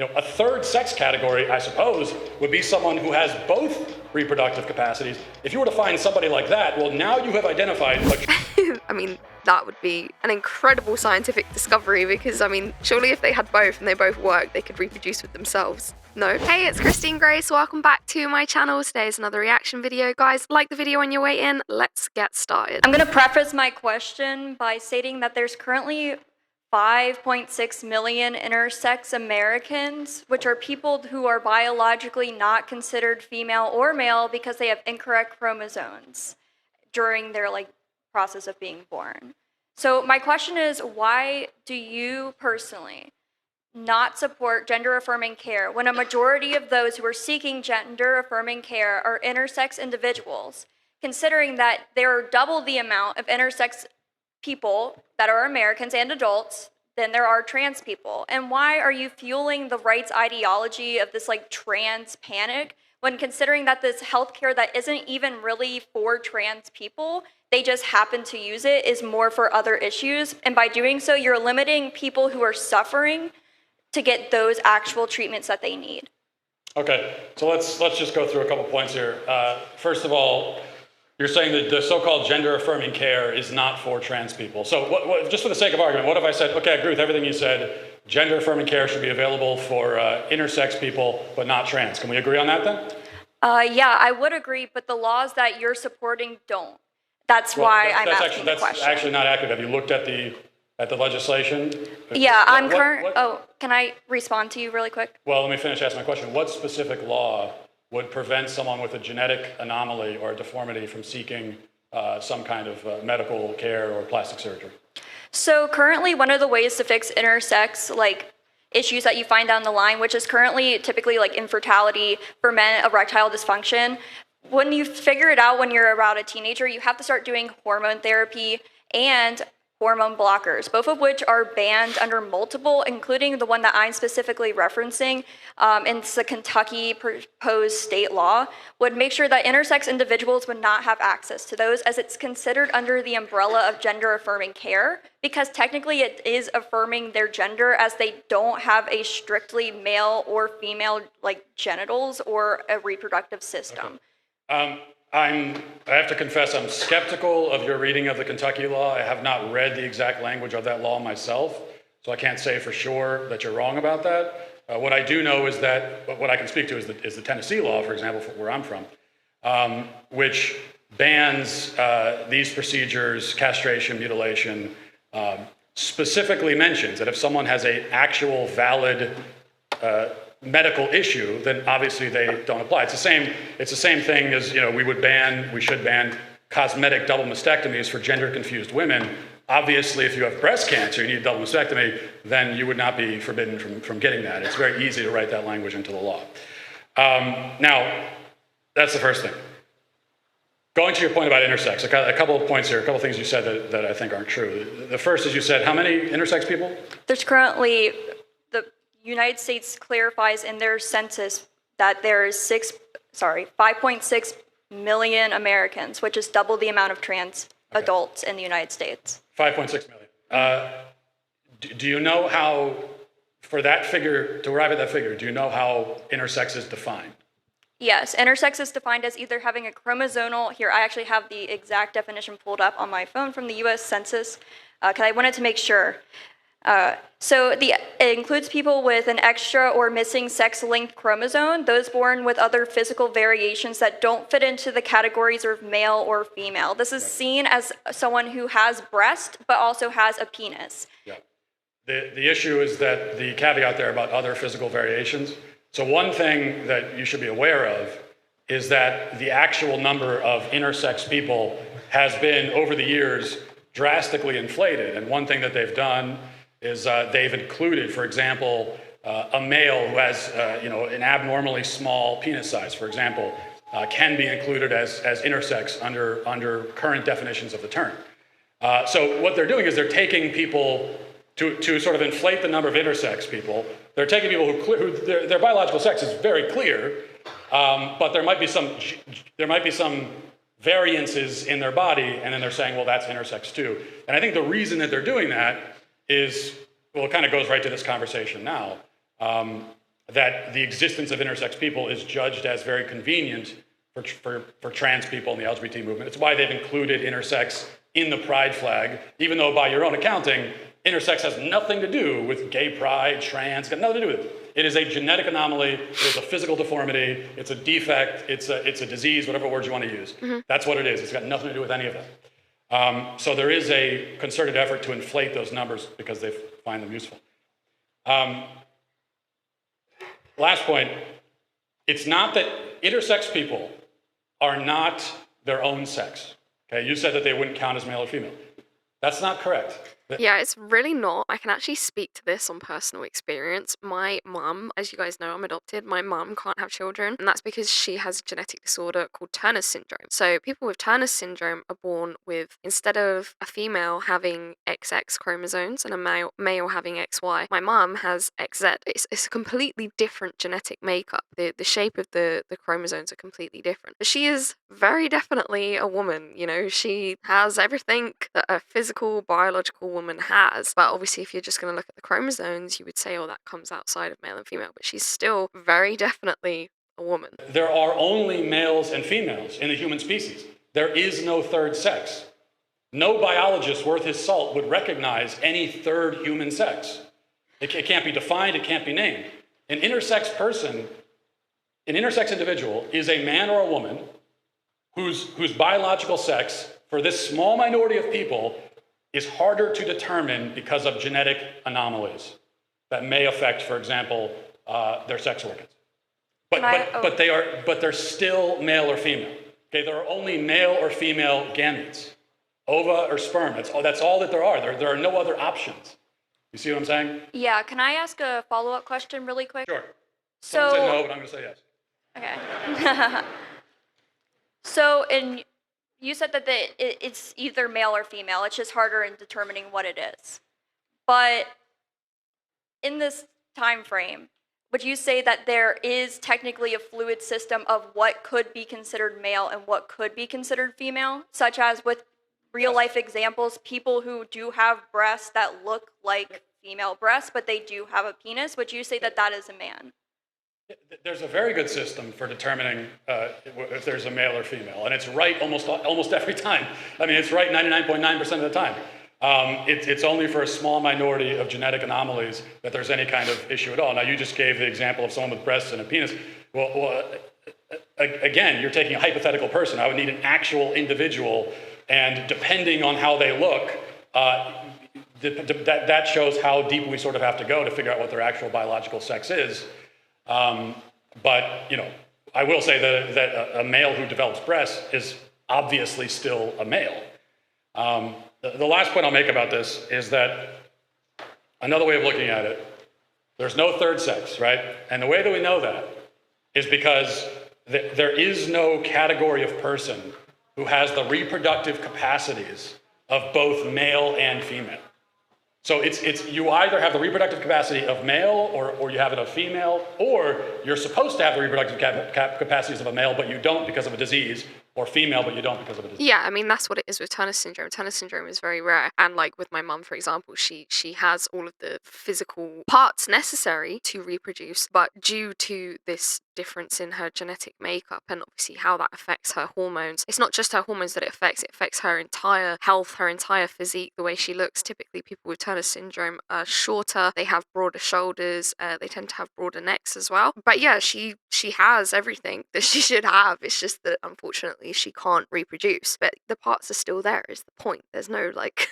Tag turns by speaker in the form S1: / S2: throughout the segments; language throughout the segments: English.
S1: A third sex category, I suppose, would be someone who has both reproductive capacities. If you were to find somebody like that, well, now you have identified
S2: I mean, that would be an incredible scientific discovery because, I mean, surely if they had both and they both worked, they could reproduce with themselves. No? Hey, it's Christine Grace. Welcome back to my channel. Today is another reaction video. Guys, like the video on your way in. Let's get started.
S3: I'm going to preface my question by stating that there's currently 5.6 million intersex Americans, which are people who are biologically not considered female or male because they have incorrect chromosomes during their process of being born. So my question is, why do you personally not support gender-affirming care when a majority of those who are seeking gender-affirming care are intersex individuals, considering that there are double the amount of intersex people that are Americans and adults than there are trans people? And why are you fueling the rights ideology of this trans panic when considering that this healthcare that isn't even really for trans people, they just happen to use it, is more for other issues? And by doing so, you're limiting people who are suffering to get those actual treatments that they need.
S1: Okay, so let's just go through a couple points here. First of all, you're saying that the so-called gender-affirming care is not for trans people. So just for the sake of argument, what if I said, okay, I agree with everything you said, gender-affirming care should be available for intersex people, but not trans. Can we agree on that then?
S3: Yeah, I would agree, but the laws that you're supporting don't. That's why I'm asking the question.
S1: That's actually not accurate. Have you looked at the legislation?
S3: Yeah, can I respond to you really quick?
S1: Well, let me finish asking my question. What specific law would prevent someone with a genetic anomaly or a deformity from seeking some kind of medical care or plastic surgery?
S3: So currently, one of the ways to fix intersex issues that you find down the line, which is currently typically infertility, for men, erectile dysfunction, when you figure it out when you're about a teenager, you have to start doing hormone therapy and hormone blockers, both of which are banned under multiple, including the one that I'm specifically referencing, in the Kentucky proposed state law, would make sure that intersex individuals would not have access to those, as it's considered under the umbrella of gender-affirming care, because technically it is affirming their gender, as they don't have a strictly male or female genitals or a reproductive system.
S1: Okay. I have to confess, I'm skeptical of your reading of the Kentucky law. I have not read the exact language of that law myself, so I can't say for sure that you're wrong about that. What I do know is that, what I can speak to is the Tennessee law, for example, where I'm from, which bans these procedures, castration, mutilation, specifically mentions that if someone has an actual valid medical issue, then obviously they don't apply. It's the same thing as, we should ban cosmetic double mastectomies for gender confused women. Obviously, if you have breast cancer, you need a double mastectomy, then you would not be forbidden from getting that. It's very easy to write that language into the law. Now, that's the first thing. Going to your point about intersex, a couple of points here, a couple of things you said that I think aren't true. The first is you said, how many intersex people?
S3: There's currently, the United States clarifies in their census that there is 5.6 million Americans, which is double the amount of trans adults in the United States.
S1: 5.6 million. Do you know how, for that figure, to arrive at that figure, do you know how intersex is defined?
S3: Yes, intersex is defined as either having a chromosomal, here I actually have the exact definition pulled up on my phone from the US Census, because I wanted to make sure. It includes people with an extra or missing sex-linked chromosome, those born with other physical variations that don't fit into the categories of male or female. This is seen as someone who has breast, but also has a penis.
S1: Yeah. The issue is that the caveat there about other physical variations. So one thing that you should be aware of is that the actual number of intersex people has been, over the years, drastically inflated. And one thing that they've done is they've included, for example, a male who has an abnormally small penis size, for example, can be included as intersex under current definitions of the term. So what they're doing is they're taking people to sort of inflate the number of intersex people. They're taking people who their biological sex is very clear, but there might be some variances in their body, and then they're saying, well, that's intersex too. And I think the reason that they're doing that is, well, it kind of goes right to this conversation now. that the existence of intersex people is judged as very convenient for trans people in the LGBT movement. It's why they've included intersex in the pride flag, even though by your own accounting, intersex has nothing to do with gay pride, trans, got nothing to do with it. It is a genetic anomaly, it is a physical deformity, it's a defect, it's a disease, whatever words you want to use. That's what it is. It's got nothing to do with any of that. So there is a concerted effort to inflate those numbers because they find them useful. Last point, it's not that intersex people are not their own sex. Okay, you said that they wouldn't count as male or female. That's not correct.
S2: Yeah, it's really not. I can actually speak to this on personal experience. My mum, as you guys know, I'm adopted. My mum can't have children, and that's because she has a genetic disorder called Turner syndrome. So people with Turner syndrome are born with, instead of a female having XX chromosomes and a male having XY, my mum has XZ. It's a completely different genetic makeup. The shape of the chromosomes are completely different. But she is very definitely a woman. You know, she has everything that a physical, biological woman has. But obviously, if you're just going to look at the chromosomes, you would say, oh, that comes outside of male and female. But she's still very definitely a woman.
S1: There are only males and females in the human species. There is no third sex. No biologist worth his salt would recognize any third human sex. It can't be defined, it can't be named. An intersex person, an intersex individual is a man or a woman whose biological sex, for this small minority of people, is harder to determine because of genetic anomalies that may affect, for example, their sex organs. But they're still male or female. Okay, there are only male or female gametes, ova or sperm. That's all that there are. There are no other options. You see what I'm saying?
S3: Yeah, can I ask a follow-up question really quick?
S1: Sure. Someone said no, but I'm going to say yes.
S3: Okay. So, you said that it's either male or female. It's just harder in determining what it is. But in this time frame, would you say that there is technically a fluid system of what could be considered male and what could be considered female, such as with real-life examples, people who do have breasts that look like female breasts, but they do have a penis? Would you say that that is a man?
S1: There's a very good system for determining if there's a male or female, and it's right almost every time. I mean, it's right 99.9% of the time. It's only for a small minority of genetic anomalies that there's any kind of issue at all. Now, you just gave the example of someone with breasts and a penis. Well, again, you're taking a hypothetical person. I would need an actual individual, and depending on how they look, that shows how deep we sort of have to go to figure out what their actual biological sex is. But, you know, I will say that a male who develops breasts is obviously still a male. The last point I'll make about this is that another way of looking at it, there's no third sex, right? And the way that we know that is because there is no category of person who has the reproductive capacities of both male and female. So you either have the reproductive capacity of male or you have it of female, or you're supposed to have the reproductive capacities of a male, but you don't because of a disease, or female, but you don't because of a disease.
S2: Yeah, I mean, that's what it is with Turner syndrome. Turner syndrome is very rare. And like with my mum, for example, she has all of the physical parts necessary to reproduce, but due to this difference in her genetic makeup and obviously how that affects her hormones, it's not just her hormones that it affects her entire health, her entire physique, the way she looks. Typically, people with Turner syndrome are shorter, they have broader shoulders, they tend to have broader necks as well. But yeah, she has everything that she should have. It's just that unfortunately she can't reproduce, but the parts are still there is the point. There's no like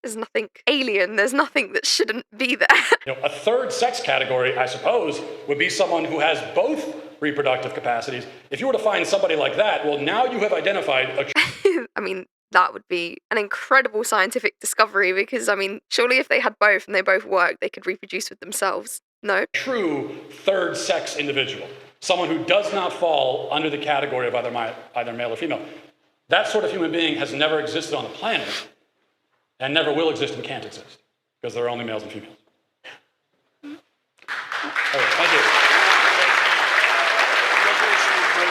S2: there's nothing alien, there's nothing that shouldn't be there.
S1: You know, a third sex category, I suppose, would be someone who has both reproductive capacities. If you were to find somebody like that, well, now you have identified a
S2: I mean, that would be an incredible scientific discovery, because I mean, surely if they had both and they both worked, they could reproduce with themselves. No?
S1: true third sex individual, someone who does not fall under the category of either male or female. That sort of human being has never existed on the planet and never will exist and can't exist because there are only males and females. Thank you.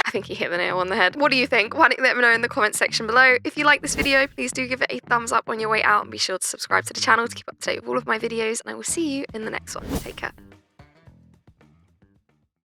S2: I think you hit the nail on the head. What do you think? Why don't you let me know in the comment section below. If you like this video, please do give it a thumbs up on your way out and be sure to subscribe to the channel to keep up to date with all of my videos, and I will see you in the next one. Take care.